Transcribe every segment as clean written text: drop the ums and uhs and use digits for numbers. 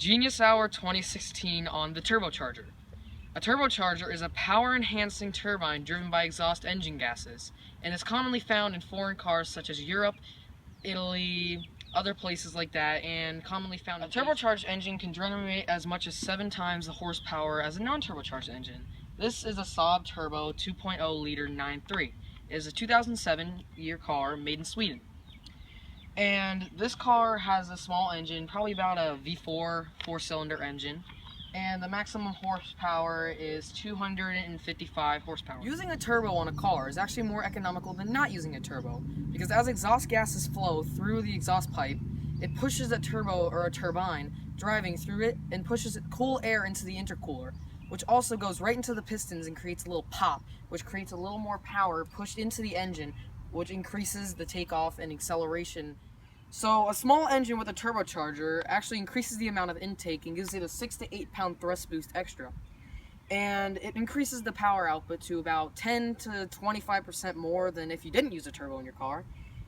Genius Hour 2016 on the turbocharger. A turbocharger is a power-enhancing turbine driven by exhaust engine gases, and is commonly found in foreign cars such as Europe, Italy, other places like that, and commonly found. A turbocharged engine can generate as much as 7 times the horsepower as a non-turbocharged engine. This is a Saab Turbo 2.0 liter 9.3. It is a 2007 year car made in Sweden. And this car has a small engine, probably about a V4 4-cylinder engine, and the maximum horsepower is 255 horsepower. Using a turbo on a car is actually more economical than not using a turbo, because as exhaust gases flow through the exhaust pipe, it pushes a turbo or a turbine driving through it and pushes cool air into the intercooler, which also goes right into the pistons and creates a little pop, which creates a little more power pushed into the engine, which increases the takeoff and acceleration. So a small engine with a turbocharger actually increases the amount of intake and gives it a 6 to 8 pound thrust boost extra. And it increases the power output to about 10 to 25% more than if you didn't use a turbo in your car.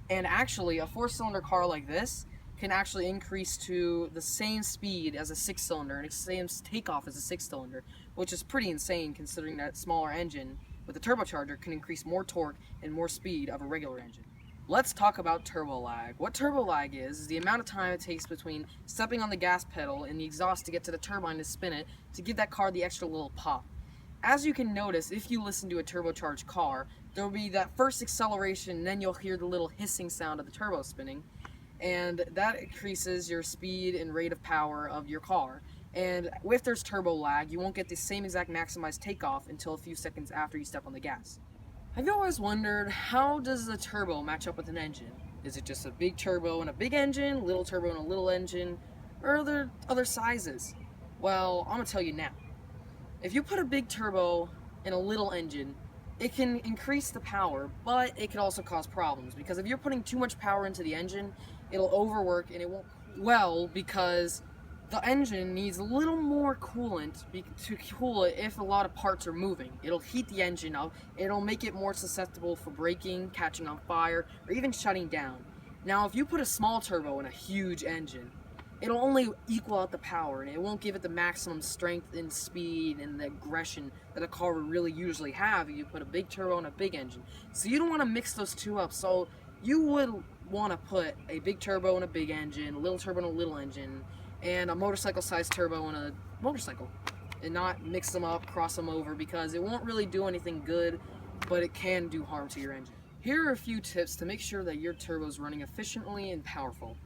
And actually, a 4-cylinder car like this can actually increase to the same speed as a 6-cylinder and the same takeoff as a 6-cylinder, which is pretty insane considering that smaller engine with a turbocharger can increase more torque and more speed of a regular engine. Let's talk about turbo lag. What turbo lag is the amount of time it takes between stepping on the gas pedal and the exhaust to get to the turbine to spin it to give that car the extra little pop. As you can notice, if you listen to a turbocharged car, there will be that first acceleration, and then you'll hear the little hissing sound of the turbo spinning, and that increases your speed and rate of power of your car. And if there's turbo lag, you won't get the same exact maximized takeoff until a few seconds after you step on the gas. Have you always wondered, how does the turbo match up with an engine? Is it just a big turbo and a big engine, little turbo and a little engine, or are there other sizes? Well, I'm going to tell you now. If you put a big turbo in a little engine, it can increase the power, but it can also cause problems, because if you're putting too much power into the engine, it'll overwork and it won't well, because the engine needs a little more coolant to cool it if a lot of parts are moving. It'll heat the engine up, it'll make it more susceptible for braking, catching on fire, or even shutting down. Now, if you put a small turbo in a huge engine, it'll only equal out the power, and it won't give it the maximum strength and speed and the aggression that a car would really usually have if you put a big turbo in a big engine. So you don't want to mix those two up. So you would want to put a big turbo in a big engine, a little turbo in a little engine, and a motorcycle-sized turbo in a motorcycle, and not mix them up, cross them over, because it won't really do anything good, but it can do harm to your engine. Here are a few tips to make sure that your turbo is running efficiently and powerful.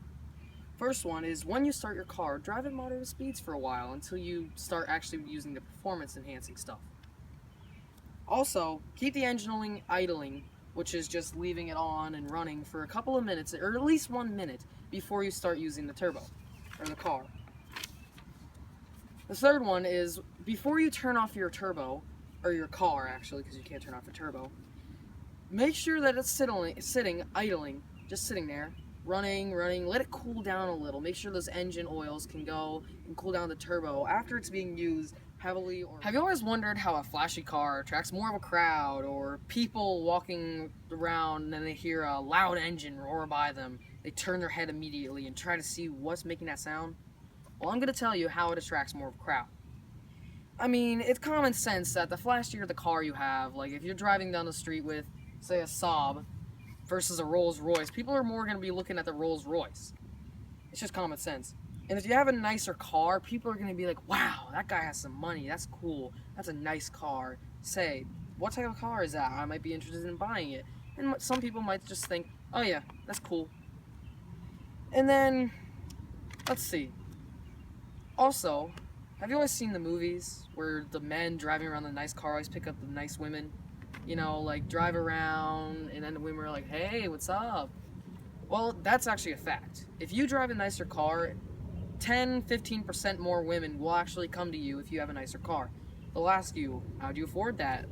First one is, when you start your car, drive at moderate speeds for a while until you start actually using the performance-enhancing stuff. Also, keep the engine idling, which is just leaving it on and running for a couple of minutes, or at least 1 minute, before you start using the turbo, or the car. The third one is, before you turn off your turbo, or your car actually, because you can't turn off your turbo, make sure that it's sitting, idling, just sitting there, running, let it cool down a little. Make sure those engine oils can go and cool down the turbo after it's being used heavily. Have you always wondered how a flashy car attracts more of a crowd, or people walking around and then they hear a loud engine roar by them, they turn their head immediately and try to see what's making that sound? Well, I'm going to tell you how it attracts more of a crowd. I mean, it's common sense that the flashier the car you have, like if you're driving down the street with, say, a Saab versus a Rolls Royce, people are more going to be looking at the Rolls Royce. It's just common sense. And if you have a nicer car, people are going to be like, wow, that guy has some money, that's cool, that's a nice car. Say, what type of car is that? I might be interested in buying it. And some people might just think, oh yeah, that's cool. And then, let's see. Also, have you always seen the movies where the men driving around the nice car always pick up the nice women? You know, like drive around and then the women are like, hey, what's up? Well, that's actually a fact. If you drive a nicer car, 10-15% more women will actually come to you if you have a nicer car. They'll ask you, how do you afford that?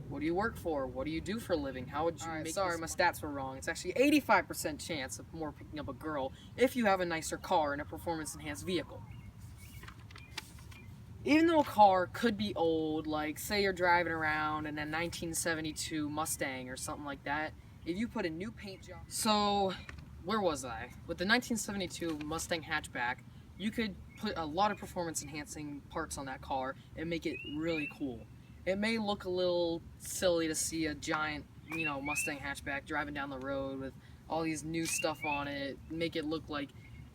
What do you work for? What do you do for a living? How would you make sorry, my stats were wrong. It's actually 85% chance of more picking up a girl if you have a nicer car and a performance-enhanced vehicle. Even though a car could be old, like say you're driving around in a 1972 Mustang or something like that, if you put a new paint job... So, where was I? With the 1972 Mustang hatchback, you could put a lot of performance enhancing parts on that car and make it really cool. It may look a little silly to see a giant, Mustang hatchback driving down the road with all these new stuff on it, make it look like,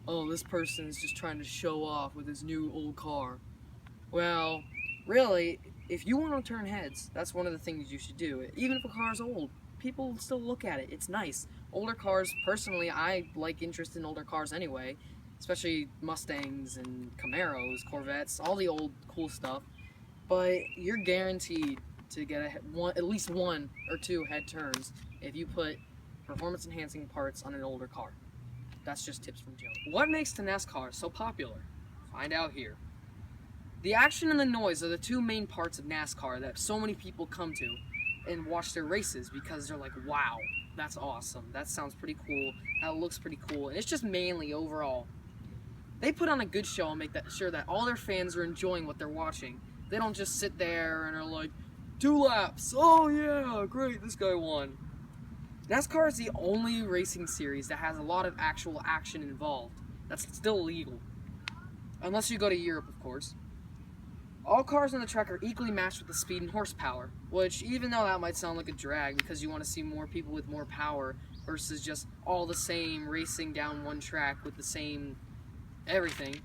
oh, this person's just trying to show off with his new old car. Well, really, if you want to turn heads, that's one of the things you should do. Even if a car's old, people still look at it. It's nice. Older cars, personally, I like interest in older cars anyway, especially Mustangs and Camaros, Corvettes, all the old cool stuff. But you're guaranteed to get at least one or two head turns if you put performance enhancing parts on an older car. That's just tips from Joe. What makes the NASCAR so popular? Find out here. The action and the noise are the two main parts of NASCAR that so many people come to and watch their races because they're like, wow, that's awesome. That sounds pretty cool. That looks pretty cool. And it's just mainly overall. They put on a good show and make sure that all their fans are enjoying what they're watching. They don't just sit there and are like, 2 laps. Oh yeah, great, this guy won. NASCAR is the only racing series that has a lot of actual action involved. That's still legal. Unless you go to Europe, of course. All cars on the track are equally matched with the speed and horsepower, which, even though that might sound like a drag because you want to see more people with more power versus just all the same racing down one track with the same everything,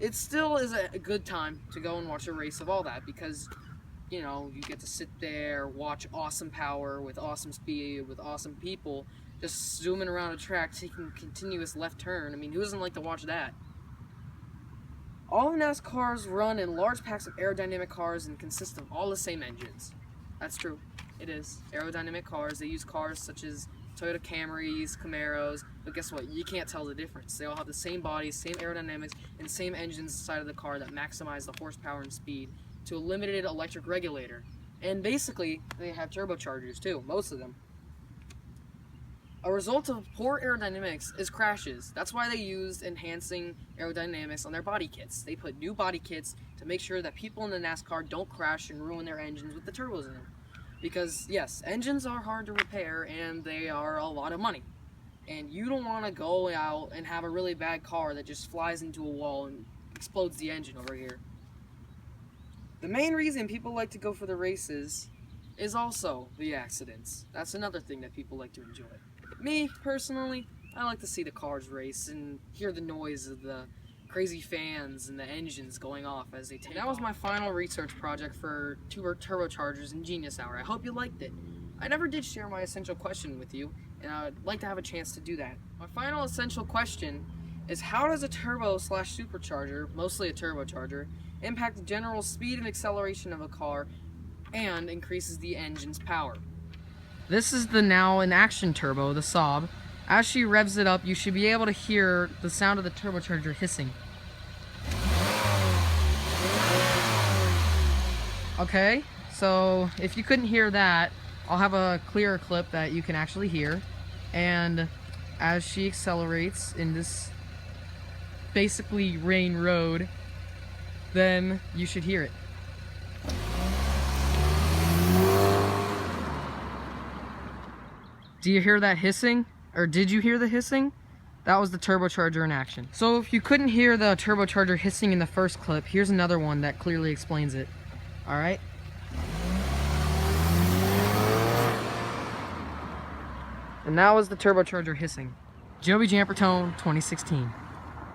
it still is a good time to go and watch a race of all that because, you get to sit there, watch awesome power with awesome speed, with awesome people, just zooming around a track, taking continuous left turn. I mean, who doesn't like to watch that? All of NASCARs run in large packs of aerodynamic cars and consist of all the same engines. That's true. It is. Aerodynamic cars. They use cars such as Toyota Camrys, Camaros, but guess what? You can't tell the difference. They all have the same bodies, same aerodynamics, and same engines inside of the car that maximize the horsepower and speed to a limited electric regulator. And basically, they have turbochargers too, most of them. A result of poor aerodynamics is crashes. That's why they used enhancing aerodynamics on their body kits. They put new body kits to make sure that people in the NASCAR don't crash and ruin their engines with the turbos in them. Because, yes, engines are hard to repair and they are a lot of money. And you don't want to go out and have a really bad car that just flies into a wall and explodes the engine over here. The main reason people like to go for the races is also the accidents. That's another thing that people like to enjoy. Me, personally, I like to see the cars race and hear the noise of the crazy fans and the engines going off as they take off. That was my final research project for turbochargers in Genius Hour. I hope you liked it. I never did share my essential question with you, and I'd like to have a chance to do that. My final essential question is, how does a turbo/supercharger, mostly a turbocharger, impact the general speed and acceleration of a car and increases the engine's power? This is the now in action turbo, the Saab. As she revs it up, you should be able to hear the sound of the turbocharger hissing. Okay, so if you couldn't hear that, I'll have a clearer clip that you can actually hear. And as she accelerates in this basically rain road, then you should hear it. Do you hear that hissing? Or did you hear the hissing? That was the turbocharger in action. So if you couldn't hear the turbocharger hissing in the first clip, here's another one that clearly explains it. Alright? And that was the turbocharger hissing. Giamportone 2016.